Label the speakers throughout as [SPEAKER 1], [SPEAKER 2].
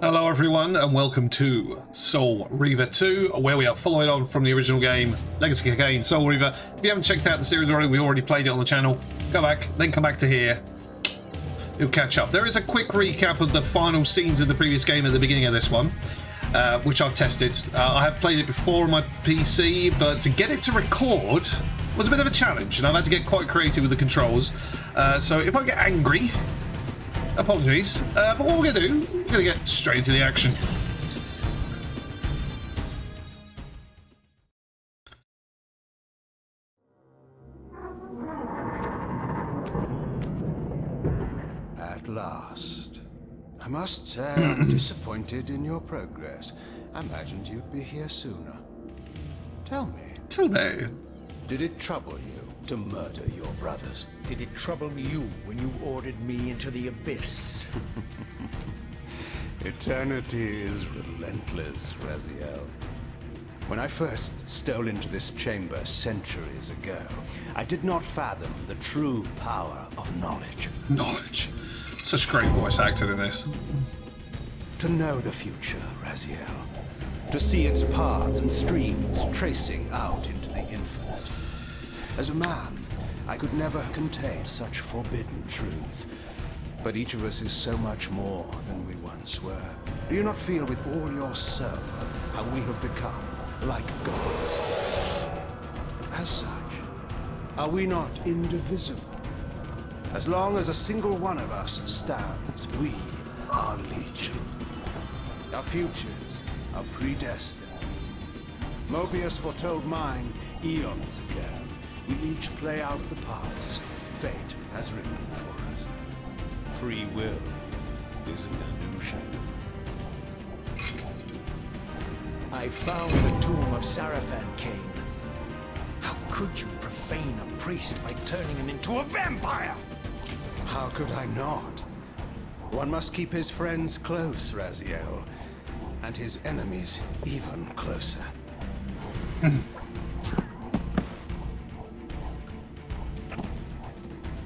[SPEAKER 1] Hello everyone and welcome to Soul Reaver 2, where we are following on from the original game, Legacy of Kain, Soul Reaver. If you haven't checked out the series already, we already played it on the channel. Go back, then come back to here. You'll catch up. There is a quick recap of the final scenes of the previous game at the beginning of this one, which I've tested. I have played it before on my PC, but to get it to record was a bit of a challenge, and I've had to get quite creative with the controls. So if I get angry, apologies, but what we're going to do, we're going to get straight into the action.
[SPEAKER 2] At last. I must say I'm disappointed in your progress. I imagined you'd be here sooner. Tell me.
[SPEAKER 1] Tell me.
[SPEAKER 2] Did it trouble you to murder your brothers?
[SPEAKER 3] Did it trouble you when you ordered me into the abyss?
[SPEAKER 2] Eternity is relentless, Raziel. When I first stole into this chamber centuries ago, I did not fathom the true power of knowledge.
[SPEAKER 1] Knowledge. Such great voice acting in this.
[SPEAKER 2] To know the future, Raziel. To see its paths and streams tracing out into the infinite. As a man, I could never contain such forbidden truths. But each of us is so much more than we once were. Do you not feel with all your soul how we have become like gods? As such, are we not indivisible? As long as a single one of us stands, we are legion. Our futures are predestined. Moebius foretold mine eons ago. We each play out the parts fate has written for us. Free will is an illusion.
[SPEAKER 3] I found the tomb of Sarafan, Kain. How could you profane a priest by turning him into a vampire?
[SPEAKER 2] How could I not? One must keep his friends close, Raziel, and his enemies even closer.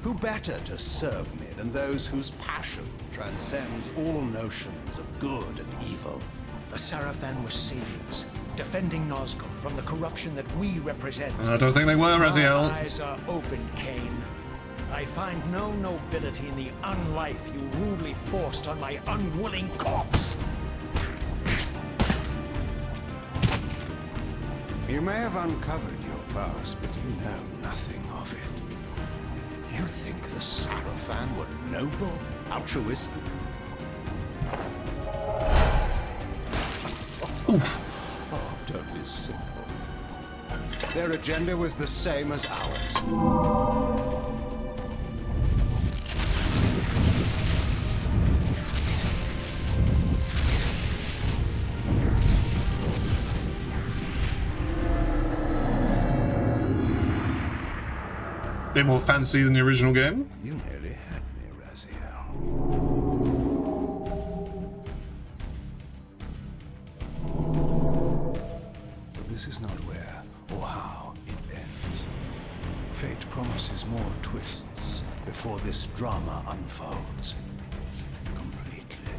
[SPEAKER 2] Who better to serve me than those whose passion transcends all notions of good and evil?
[SPEAKER 3] The Sarafan were saviors, defending Nazgul from the corruption that we represent.
[SPEAKER 1] I don't think they were, Raziel.
[SPEAKER 3] My eyes are open, Kain. I find no nobility in the unlife you rudely forced on my unwilling corpse.
[SPEAKER 2] You may have uncovered your past, but you know nothing of it. You think the Sarafan were noble, altruistic? Oh, don't be simple. Their agenda was the same as ours.
[SPEAKER 1] Bit more fancy than the original game.
[SPEAKER 2] You nearly had me, Raziel. But this is not where or how it ends. Fate promises more twists before this drama unfolds completely.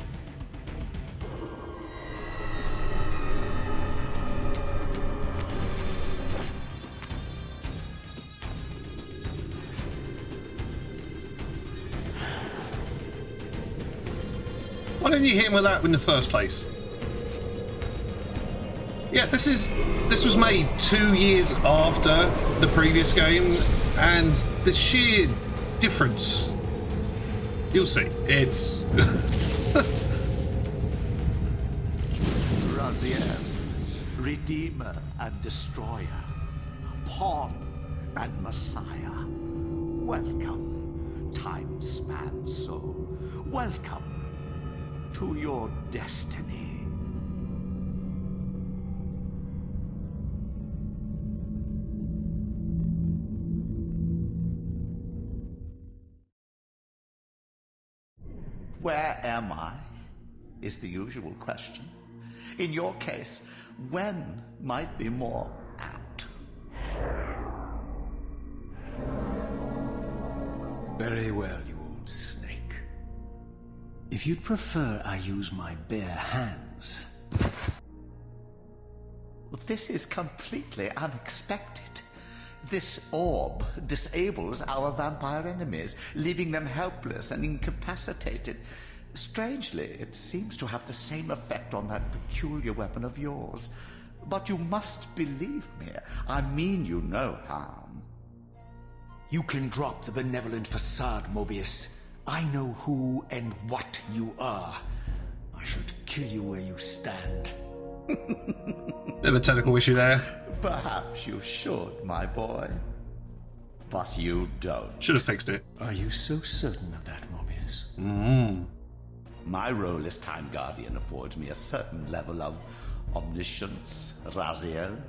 [SPEAKER 1] Why didn't you hit him with that in the first place? Yeah, this was made 2 years after the previous game, and the sheer difference, you'll see. It's
[SPEAKER 4] Raziel, Redeemer and Destroyer, Pawn and Messiah. Welcome, time-span soul. Welcome to your destiny. Where am I? Is the usual question. In your case, when might be more apt.
[SPEAKER 2] Very well, you old snake.
[SPEAKER 3] If you'd prefer I use my bare hands...
[SPEAKER 4] This is completely unexpected. This orb disables our vampire enemies, leaving them helpless and incapacitated. Strangely, it seems to have the same effect on that peculiar weapon of yours. But you must believe me. I mean you no harm.
[SPEAKER 3] You can drop the benevolent facade, Moebius. I know who and what you are. I should kill you where you stand.
[SPEAKER 1] Bit of a technical issue there.
[SPEAKER 4] Perhaps you should, my boy. But you don't.
[SPEAKER 1] Should have fixed it.
[SPEAKER 3] Are you so certain of that, Moebius?
[SPEAKER 4] My role as Time Guardian affords me a certain level of omniscience, Raziel.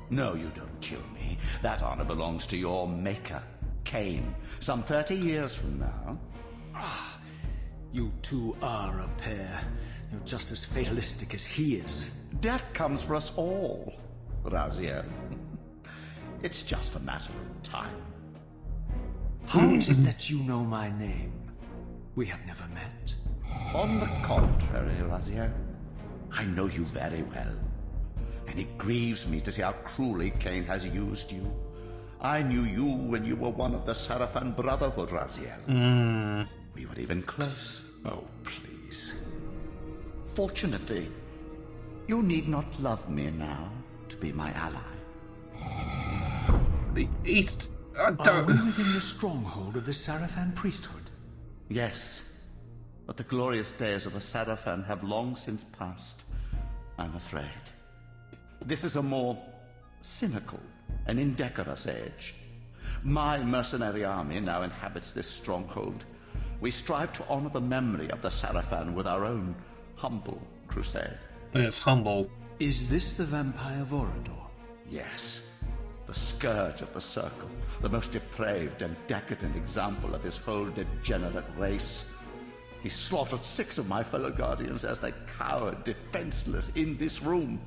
[SPEAKER 4] No, you don't kill me. That honor belongs to your maker, Kain, some 30 years from now.
[SPEAKER 3] You two are a pair. You're just as fatalistic as he is.
[SPEAKER 4] Death comes for us all, Raziel. It's just a matter of time.
[SPEAKER 3] How is it that you know my name? We have never met.
[SPEAKER 4] On the contrary, Raziel, I know you very well. And it grieves me to see how cruelly Kain has used you. I knew you when you were one of the Sarafan Brotherhood, Raziel. We were even close.
[SPEAKER 3] Oh, please.
[SPEAKER 4] Fortunately, you need not love me now to be my ally.
[SPEAKER 1] The East... I
[SPEAKER 3] Are
[SPEAKER 1] don't...
[SPEAKER 3] we within the stronghold of the Sarafan priesthood?
[SPEAKER 4] Yes, but the glorious days of the Sarafan have long since passed, I'm afraid. This is a more cynical and indecorous age. My mercenary army now inhabits this stronghold. We strive to honor the memory of the Sarafan with our own humble crusade.
[SPEAKER 1] It's humble.
[SPEAKER 3] Is this the vampire Vorador?
[SPEAKER 4] Yes, the scourge of the Circle, the most depraved and decadent example of his whole degenerate race. He slaughtered 6 of my fellow Guardians as they cowered defenseless in this room.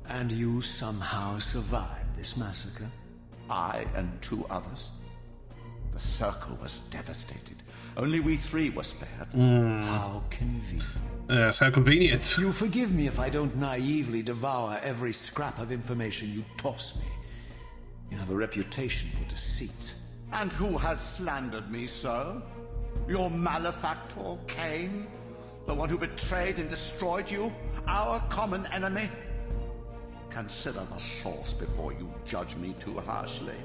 [SPEAKER 3] And you somehow survived this massacre?
[SPEAKER 4] I and 2 others. The Circle was devastated. Only we 3 were spared.
[SPEAKER 3] How convenient.
[SPEAKER 1] Yes, how convenient.
[SPEAKER 3] You'll forgive me if I don't naively devour every scrap of information you toss me. You have a reputation for deceit.
[SPEAKER 4] And who has slandered me so? Your malefactor, Kain? The one who betrayed and destroyed you? Our common enemy? Consider the source before you judge me too harshly.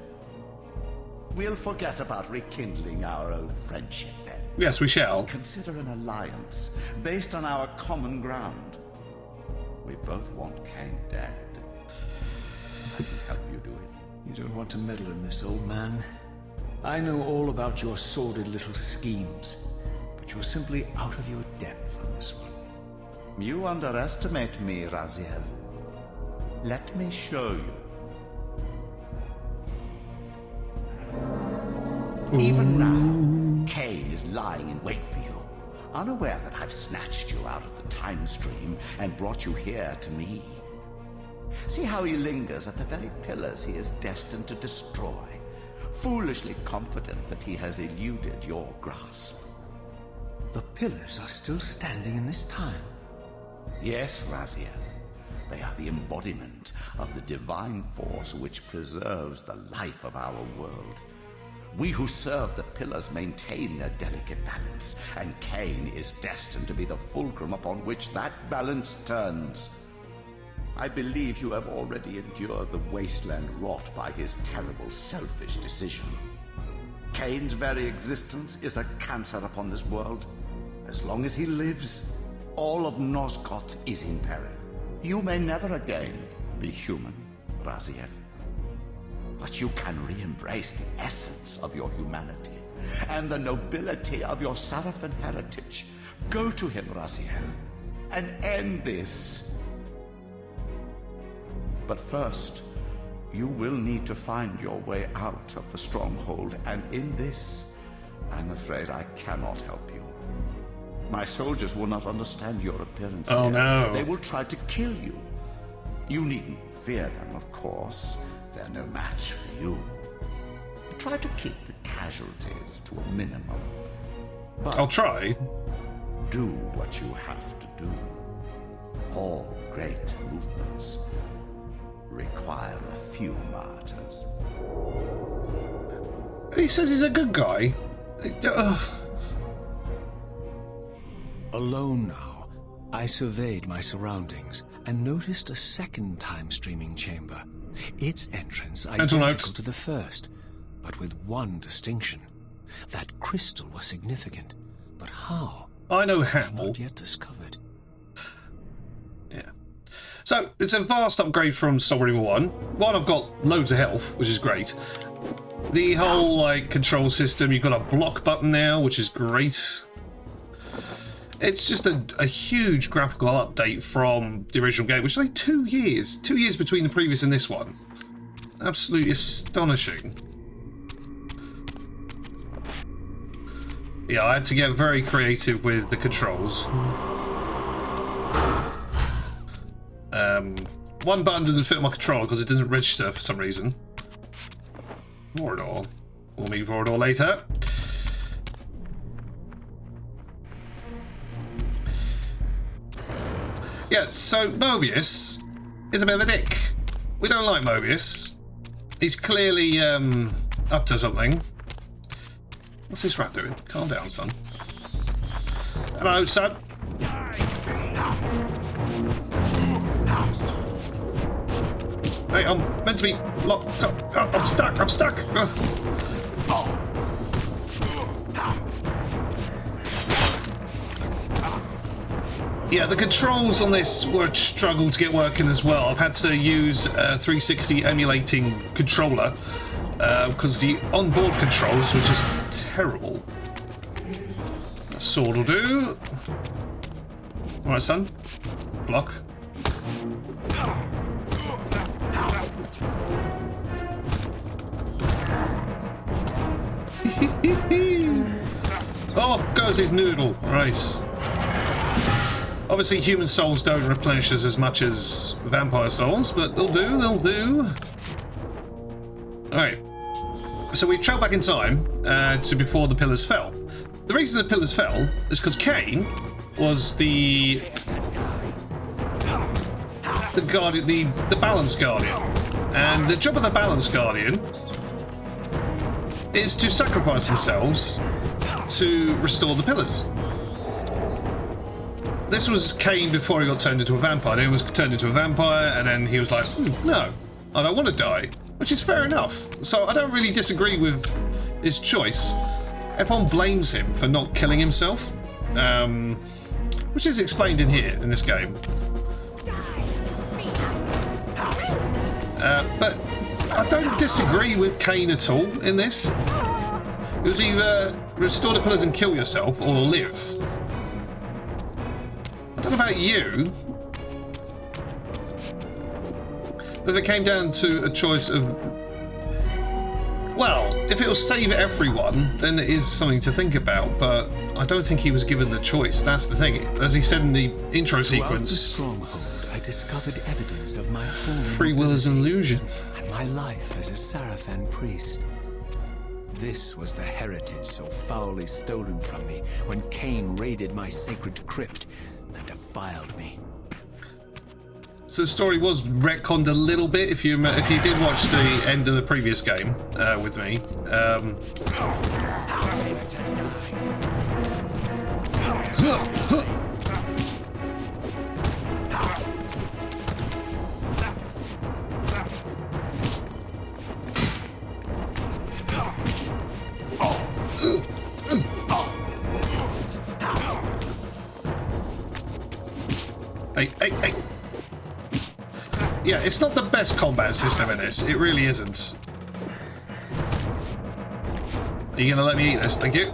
[SPEAKER 4] We'll forget about rekindling our old friendship then.
[SPEAKER 1] Yes, we shall.
[SPEAKER 4] Consider an alliance based on our common ground. We both want Kain dead. I can help you do it.
[SPEAKER 3] You don't want to meddle in this, old man. I know all about your sordid little schemes, but you're simply out of your depth on this one.
[SPEAKER 4] You underestimate me, Raziel. Let me show you. Even now, Kain is lying in wait for you, unaware that I've snatched you out of the time stream and brought you here to me. See how he lingers at the very pillars he is destined to destroy, foolishly confident that he has eluded your grasp.
[SPEAKER 3] The pillars are still standing in this time.
[SPEAKER 4] Yes, Raziel. They are the embodiment of the divine force which preserves the life of our world. We who serve the pillars maintain their delicate balance, and Kain is destined to be the fulcrum upon which that balance turns. I believe you have already endured the wasteland wrought by his terrible, selfish decision. Kain's very existence is a cancer upon this world. As long as he lives, all of Nosgoth is in peril. You may never again be human, Raziel. But you can re-embrace the essence of your humanity and the nobility of your Sarafan heritage. Go to him, Raziel, and end this. But first, you will need to find your way out of the stronghold, and in this, I'm afraid I cannot help you. My soldiers will not understand your appearance
[SPEAKER 1] Oh,
[SPEAKER 4] here.
[SPEAKER 1] no.
[SPEAKER 4] They will try to kill you. You needn't fear them, of course. They're no match for you. Try to keep the casualties to a minimum.
[SPEAKER 2] But
[SPEAKER 1] I'll try.
[SPEAKER 4] Do what you have to do. All great movements require a few martyrs.
[SPEAKER 1] He says he's a good guy.
[SPEAKER 2] alone now, I surveyed my surroundings and noticed a second time-streaming chamber. Its entrance identical to the first, but with one distinction. That crystal was significant, but how?
[SPEAKER 1] I know how.
[SPEAKER 2] Not yet discovered.
[SPEAKER 1] Yeah. So, it's a vast upgrade from Soul Reaver 1. One, I've got loads of health, which is great. The whole, like, control system, you've got a block button now, which is great. It's just a huge graphical update from the original game, which is like 2 years. 2 years between the previous and this one. Absolutely astonishing. Yeah, I had to get very creative with the controls. One button doesn't fit on my controller because it doesn't register for some reason. Vorador. We'll meet Vorador later. Yeah, so Moebius is a bit of a dick. We don't like Moebius. He's clearly up to something. What's this rat doing? Calm down, son. Hello, son. Hey, I'm meant to be locked up. Oh, I'm stuck. I'm stuck. Yeah, the controls on this were a struggle to get working as well. I've had to use a 360 emulating controller because the onboard controls were just terrible. A sword will do. Alright, son. Block. Oh, goes his noodle. Right. Obviously, human souls don't replenish us as much as vampire souls, but they'll do, they'll do. Alright. So we've travelled back in time to before the pillars fell. The reason the pillars fell is because Kain was the guardian, the balance guardian. And the job of the balance guardian is to sacrifice themselves to restore the pillars. This was Kain before he got turned into a vampire. Then he was turned into a vampire, and then he was like, no, I don't want to die, which is fair enough. So I don't really disagree with his choice. Everyone blames him for not killing himself, which is explained in here, in this game. But I don't disagree with Kain at all in this. It was either restore the pillars and kill yourself, or live. I don't know about you, but if it came down to a choice of, well, if it will save everyone, then it is something to think about, but I don't think he was given the choice. That's the thing. As he said in the intro sequence,
[SPEAKER 2] the stronghold, I discovered evidence of my former
[SPEAKER 1] free will is an illusion.
[SPEAKER 2] And my life as a Sarafan priest. This was the heritage so foully stolen from me when Kain raided my sacred crypt and defiled me.
[SPEAKER 1] So the story was retconned a little bit if you did watch the end of the previous game with me. Hey. Yeah, it's not the best combat system in this. It really isn't. Are you gonna let me eat this? Thank you.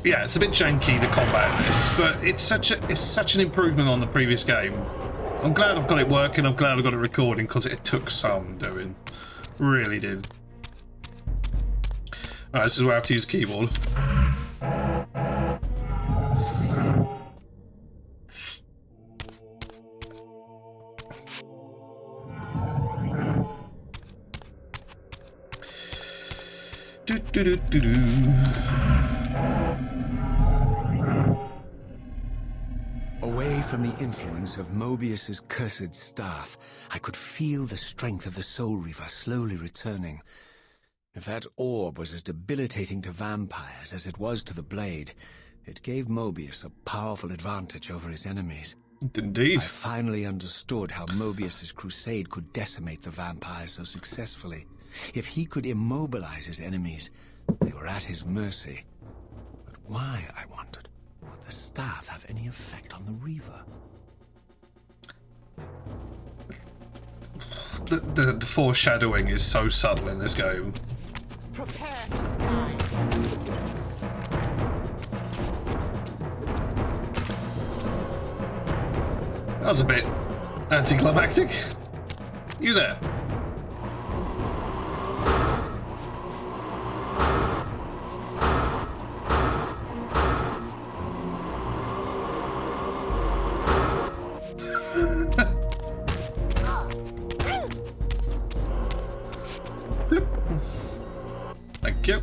[SPEAKER 1] Yeah, it's a bit janky, the combat in this, but it's such an improvement on the previous game. I'm glad I've got it working, I'm glad I've got it recording, because it took some doing. Really did. Alright, this is where I have to use the keyboard.
[SPEAKER 3] Away from the influence of Moebius's cursed staff, I could feel the strength of the Soul Reaver slowly returning. If that orb was as debilitating to vampires as it was to the blade, it gave Moebius a powerful advantage over his enemies.
[SPEAKER 1] Indeed.
[SPEAKER 3] I finally understood how Moebius's crusade could decimate the vampires so successfully. If he could immobilize his enemies, they were at his mercy. But why, I wondered, would the staff have any effect on the Reaver?
[SPEAKER 1] The foreshadowing is so subtle in this game.
[SPEAKER 5] Prepare to die.
[SPEAKER 1] That was a bit anticlimactic. You there? Thank you.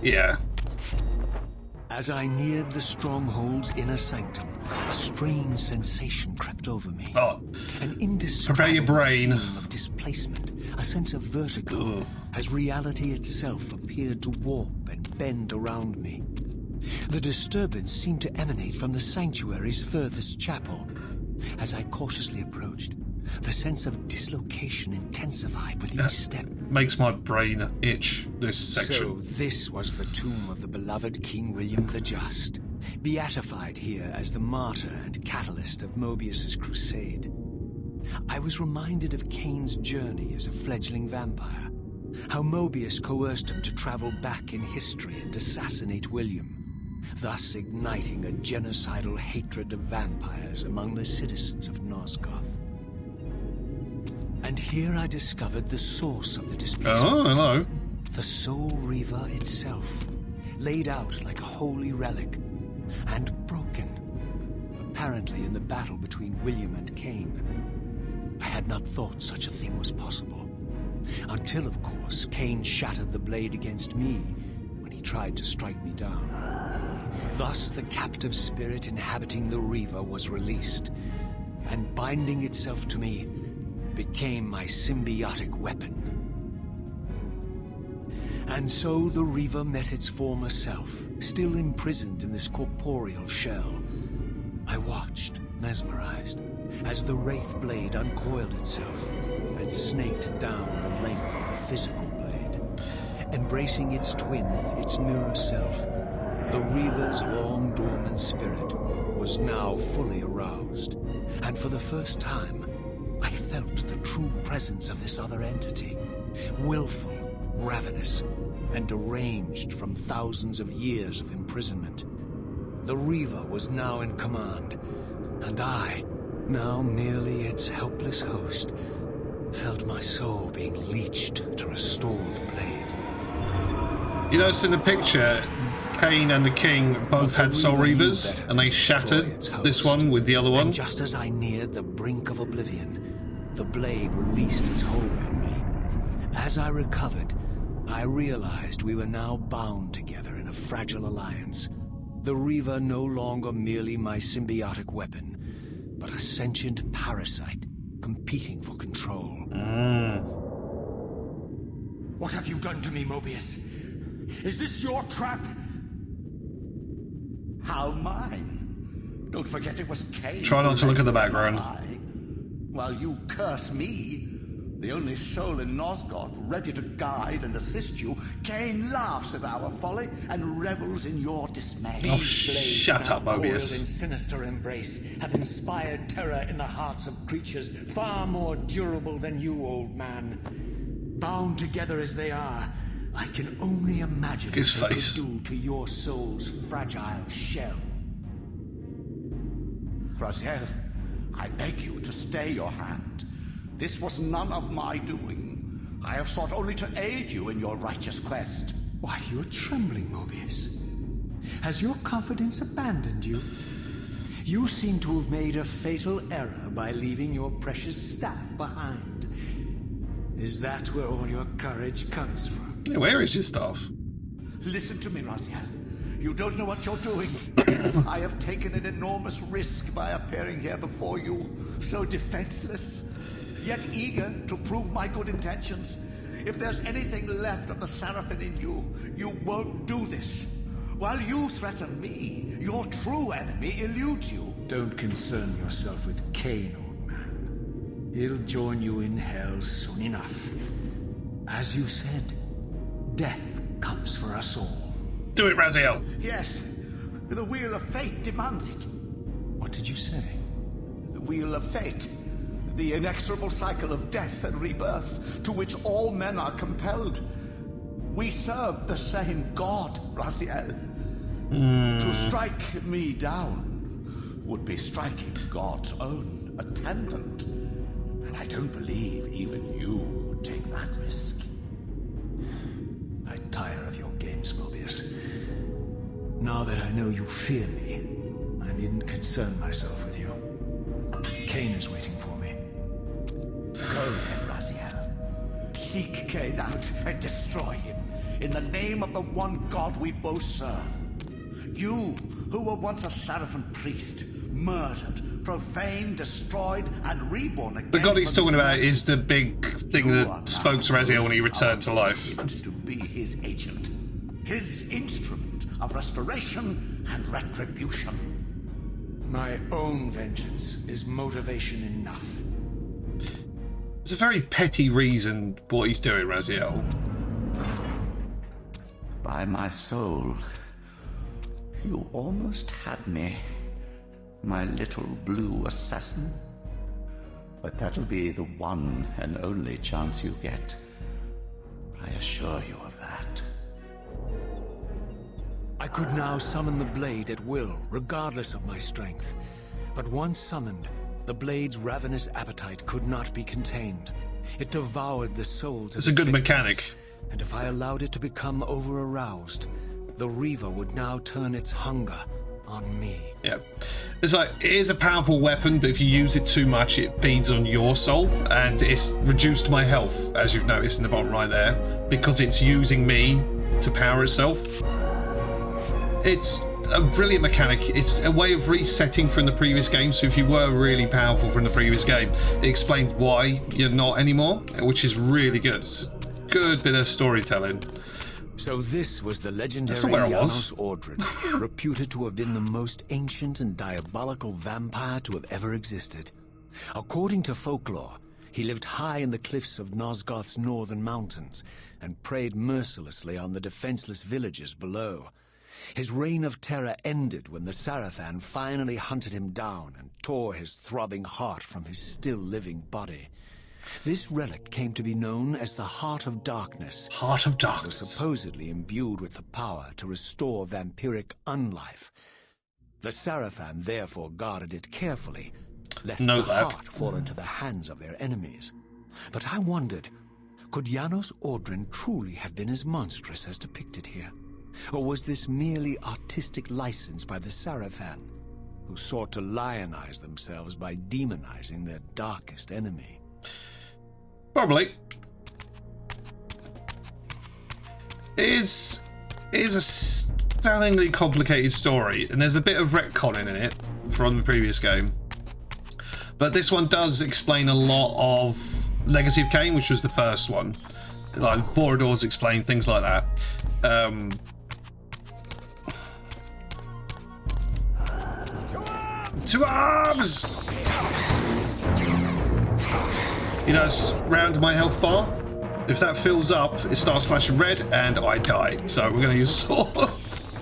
[SPEAKER 1] Yeah.
[SPEAKER 3] As I neared the stronghold's inner sanctum, a strange sensation crept over me.
[SPEAKER 1] Oh,
[SPEAKER 3] An
[SPEAKER 1] prepare your
[SPEAKER 3] indescribable
[SPEAKER 1] brain.
[SPEAKER 3] feeling of displacement, a sense of vertigo, as reality itself appeared to warp and bend around me. The disturbance seemed to emanate from the sanctuary's furthest chapel. As I cautiously approached, the sense of dislocation intensified with each step.
[SPEAKER 1] Makes my brain itch, this section.
[SPEAKER 3] So this was the tomb of the beloved King William the Just, beatified here as the martyr and catalyst of Moebius's crusade. I was reminded of Kain's journey as a fledgling vampire, how Moebius coerced him to travel back in history and assassinate William, thus igniting a genocidal hatred of vampires among the citizens of Nosgoth. And here I discovered the source of the displacement.
[SPEAKER 1] Oh, hello.
[SPEAKER 3] The Soul Reaver itself, laid out like a holy relic, and broken, apparently in the battle between William and Kain. I had not thought such a thing was possible, until, of course, Kain shattered the blade against me when he tried to strike me down. Thus, the captive spirit inhabiting the Reaver was released, and binding itself to me, became my symbiotic weapon. And so the Reaver met its former self, still imprisoned in this corporeal shell. I watched, mesmerized, as the Wraith blade uncoiled itself and snaked down the length of the physical blade. Embracing its twin, its mirror self, the Reaver's long dormant spirit was now fully aroused, and for the first time, I felt the true presence of this other entity, willful, ravenous, and deranged from thousands of years of imprisonment. The Reaver was now in command, and I, now merely its helpless host, felt my soul being leached to restore the blade.
[SPEAKER 1] You notice in the picture, Kain and the King both had Soul Reavers, and they shattered this one with the other one.
[SPEAKER 3] And just as I neared the brink of oblivion, the blade released its hold on me. As I recovered, I realized we were now bound together in a fragile alliance. The Reaver no longer merely my symbiotic weapon, but a sentient parasite competing for control.
[SPEAKER 6] What have you done to me, Moebius? Is this your trap?
[SPEAKER 4] How mine? Don't forget it was Kain.
[SPEAKER 1] Try not to look at the background.
[SPEAKER 4] While you curse me, the only soul in Nosgoth ready to guide and assist you, Kain laughs at our folly and revels in your dismay.
[SPEAKER 1] Oh, shut up,
[SPEAKER 6] Coiled in
[SPEAKER 1] Moebius.
[SPEAKER 6] sinister embrace, have inspired terror in the hearts of creatures far more durable than you, old man. Bound together as they are, I can only imagine
[SPEAKER 1] His
[SPEAKER 6] what they
[SPEAKER 1] face.
[SPEAKER 6] do to your soul's fragile shell.
[SPEAKER 4] Raziel, I beg you to stay your hand. This was none of my doing. I have sought only to aid you in your righteous quest.
[SPEAKER 6] Why, you're trembling, Moebius. Has your confidence abandoned you? You seem to have made a fatal error by leaving your precious staff behind. Is that where all your courage comes from?
[SPEAKER 1] Yeah, where is his staff?
[SPEAKER 4] Listen to me, Raziel. You don't know what you're doing. I have taken an enormous risk by appearing here before you, so defenseless, yet eager to prove my good intentions. If there's anything left of the Seraphim in you, you won't do this. While you threaten me, your true enemy eludes you.
[SPEAKER 6] Don't concern yourself with Kain, old man. He'll join you in hell soon enough. As you said, death comes for us all.
[SPEAKER 1] Do it, Raziel.
[SPEAKER 4] Yes, the wheel of fate demands it.
[SPEAKER 6] What did you say?
[SPEAKER 4] The wheel of fate. The inexorable cycle of death and rebirth to which all men are compelled. We serve the same God, Raziel. To strike me down would be striking God's own attendant. And I don't believe even you would take that risk.
[SPEAKER 6] I tire of your games, Moebius. Now that I know you fear me, I needn't concern myself with you. Kain is waiting for me.
[SPEAKER 4] Go then, Raziel. Seek Kain out and destroy him in the name of the one God we both serve. You, who were once a Seraphim priest, murdered, profaned, destroyed, and reborn again.
[SPEAKER 1] The god he's talking about is the big thing that spoke to Raziel when he returned to life.
[SPEAKER 4] To be his agent, his instrument of restoration and retribution.
[SPEAKER 6] My own vengeance is motivation enough.
[SPEAKER 1] It's a very petty reason what he's doing, Raziel.
[SPEAKER 4] By my soul, you almost had me, my little blue assassin. But that'll be the one and only chance you get. I assure you of that.
[SPEAKER 6] I could now summon the blade at will, regardless of my strength. But once summoned, the blade's ravenous appetite could not be contained. It devoured the souls of
[SPEAKER 1] It's a good mechanic.
[SPEAKER 6] And if I allowed it to become over-aroused, the Reaver would now turn its hunger on me.
[SPEAKER 1] Yeah. It's like, it is a powerful weapon, but if you use it too much, it feeds on your soul, and it's reduced my health, as you've noticed in the bottom right there, because it's using me to power itself. It's a brilliant mechanic. It's a way of resetting from the previous game, so if you were really powerful from the previous game, it explains why you're not anymore, which is really good. It's a good bit of storytelling.
[SPEAKER 6] So this was the legendary
[SPEAKER 1] That's not where I was.
[SPEAKER 6] Janos Ordrin, reputed to have been the most ancient and diabolical vampire to have ever existed. According to folklore, he lived high in the cliffs of Nosgoth's northern mountains and preyed mercilessly on the defenseless villages below. His reign of terror ended when the Seraphim finally hunted him down and tore his throbbing heart from his still-living body. This relic came to be known as the Heart of Darkness.
[SPEAKER 1] Heart of
[SPEAKER 6] It
[SPEAKER 1] Darkness.
[SPEAKER 6] was supposedly imbued with the power to restore vampiric unlife. The Seraphim therefore guarded it carefully, lest the heart fall into the hands of their enemies. But I wondered, could Janos Ordrin truly have been as monstrous as depicted here? Or was this merely artistic license by the Seraphim, who sought to lionize themselves by demonizing their darkest enemy?
[SPEAKER 1] Probably. It is a stunningly complicated story, and there's a bit of retconning in it from the previous game. But this one does explain a lot of Legacy of Kain, which was the first one. Like Vorador's explained, things like that. To arms! You know, it's round my health bar. If that fills up, it starts flashing red and I die. So we're going to use swords.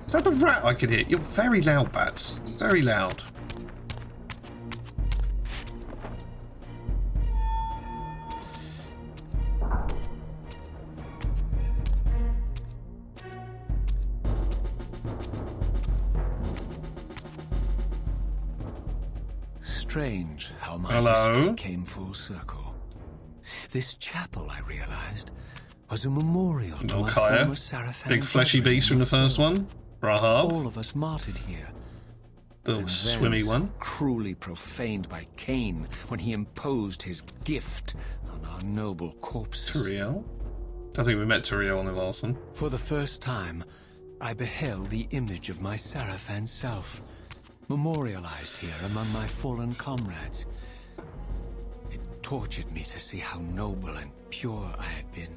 [SPEAKER 1] Is that the rat I can hit? You're very loud, bats. Very loud.
[SPEAKER 6] Strange how my
[SPEAKER 1] Hello?
[SPEAKER 6] history came full circle. This chapel, I realized, was a memorial to my former Seraphim.
[SPEAKER 1] Big fleshy beast from the first one. Rahab.
[SPEAKER 6] All of us martyred here.
[SPEAKER 1] The swimmy one.
[SPEAKER 6] Cruelly profaned by Kain when he imposed his gift on our noble corpses.
[SPEAKER 1] Turiel. I think we met Raziel on the last one.
[SPEAKER 6] For the first time, I beheld the image of my Sarafan self, memorialized here among my fallen comrades. It tortured me to see how noble and pure I had been,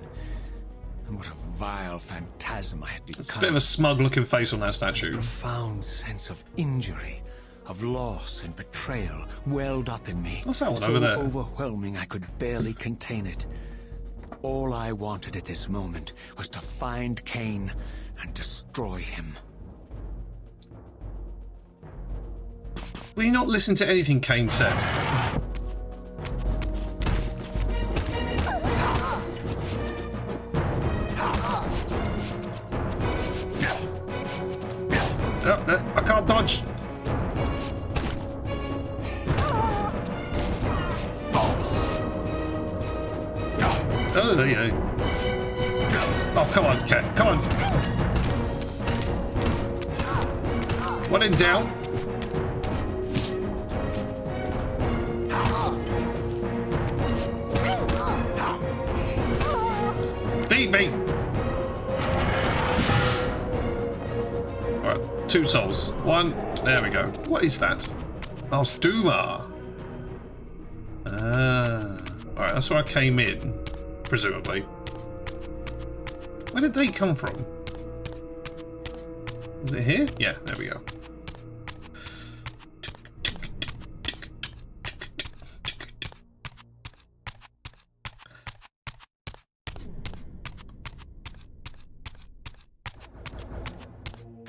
[SPEAKER 6] and what a vile phantasm I had become.
[SPEAKER 1] It's a bit of a smug-looking face on that statue.
[SPEAKER 6] A profound sense of injury, of loss and betrayal welled up in me.
[SPEAKER 1] What's that one
[SPEAKER 6] so
[SPEAKER 1] over there?
[SPEAKER 6] Overwhelming I could barely contain it. All I wanted at this moment was to find Kain and destroy him.
[SPEAKER 1] Will you not listen to anything Kain says? Oh, I can't dodge. Oh, there you go. Oh, come on, Cat. Come on. One in down. Beat me. Alright, 2 souls. 1. There we go. What is that? Oh, Stuma. Alright, that's where I came in. Presumably. Where did they come from? Was it here? Yeah, there we go.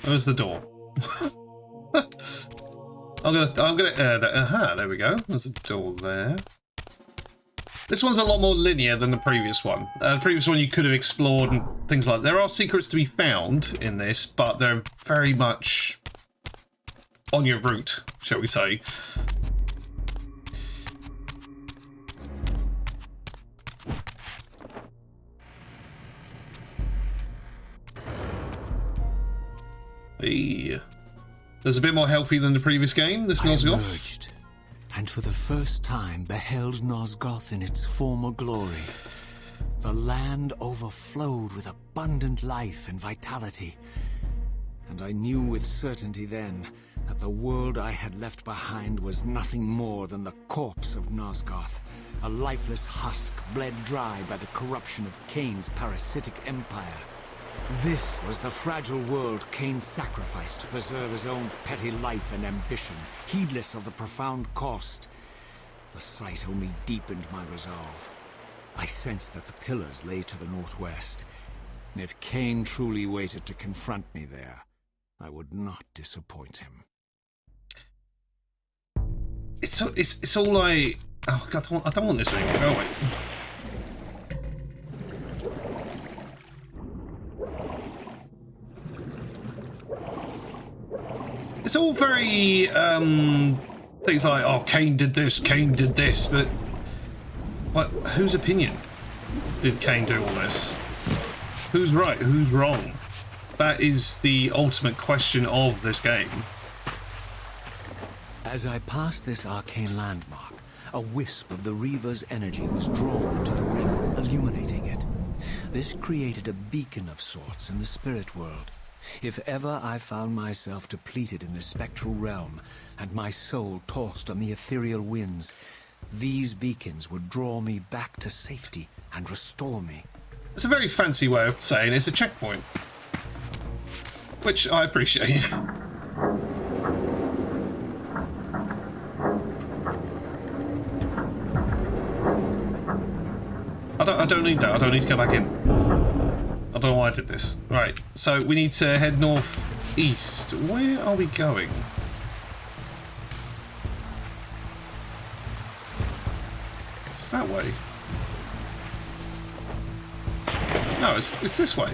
[SPEAKER 1] Where's the door? I'm gonna there we go. There's a door there. This one's a lot more linear than the previous one. The previous one you could have explored and things like that. There are secrets to be found in this, but they're very much on your route, shall we say. Hey. There's a bit more healthy than the previous game, this Nosgoth.
[SPEAKER 6] And for the first time beheld Nosgoth in its former glory. The land overflowed with abundant life and vitality. And I knew with certainty then that the world I had left behind was nothing more than the corpse of Nosgoth, a lifeless husk bled dry by the corruption of Kain's parasitic empire. This was the fragile world Kain sacrificed to preserve his own petty life and ambition, heedless of the profound cost. The sight only deepened my resolve. I sensed that the pillars lay to the northwest. If Kain truly waited to confront me there, I would not disappoint him.
[SPEAKER 1] It's all like... Oh God, I don't want this anymore. Go away. It's all very, things like, oh, Kain did this, but whose opinion did Kain do all this? Who's right, who's wrong? That is the ultimate question of this game.
[SPEAKER 6] As I passed this arcane landmark, a wisp of the Reaver's energy was drawn into the ring, illuminating it. This created a beacon of sorts in the spirit world. If ever I found myself depleted in the spectral realm, and my soul tossed on the ethereal winds, these beacons would draw me back to safety and restore me.
[SPEAKER 1] It's a very fancy way of saying it's a checkpoint. Which I appreciate. I don't need that. I don't need to go back in. I don't know why I did this. Right, so we need to head northeast. Where are we going? It's that way. No, it's this way.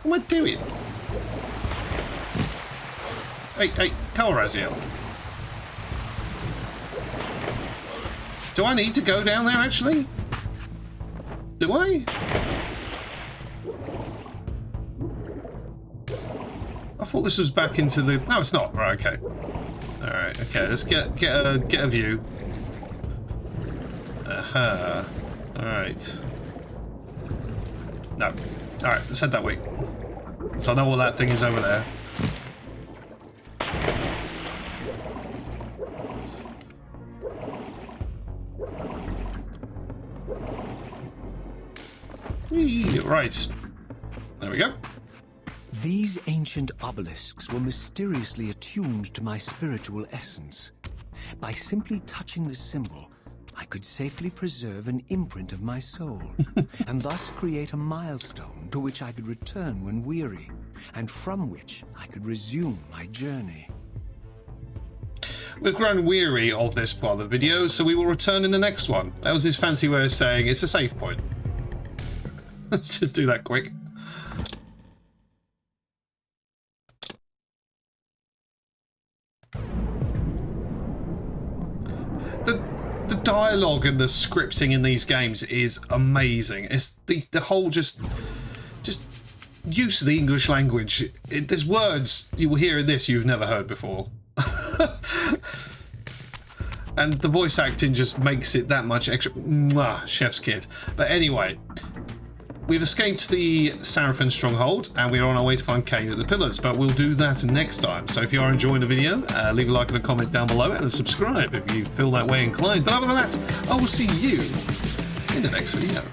[SPEAKER 1] What am I doing? Hey, come on, Raziel. Do I need to go down there, actually? Do I? I thought this was back into the... No, it's not. Right, okay. Alright, okay, let's get a view. Aha. Alright. No. Alright, let's head that way. So I know what that thing is over there. Whee, right. There we go.
[SPEAKER 6] These ancient obelisks were mysteriously attuned to my spiritual essence. By simply touching the symbol, I could safely preserve an imprint of my soul, and thus create a milestone to which I could return when weary, and from which I could resume my journey.
[SPEAKER 1] We've grown weary of this part of the video, so we will return in the next one. That was his fancy way of saying it's a save point. Let's just do that quick. The dialogue and the scripting in these games is amazing. It's the whole just use of the English language. There's words you will hear in this you've never heard before. And the voice acting just makes it that much extra. Mwah, chef's kid. But anyway, we've escaped the Seraphim stronghold and we're on our way to find Kain at the pillars, but we'll do that next time. So if you are enjoying the video, leave a like and a comment down below and subscribe if you feel that way inclined. But other than that, I will see you in the next video.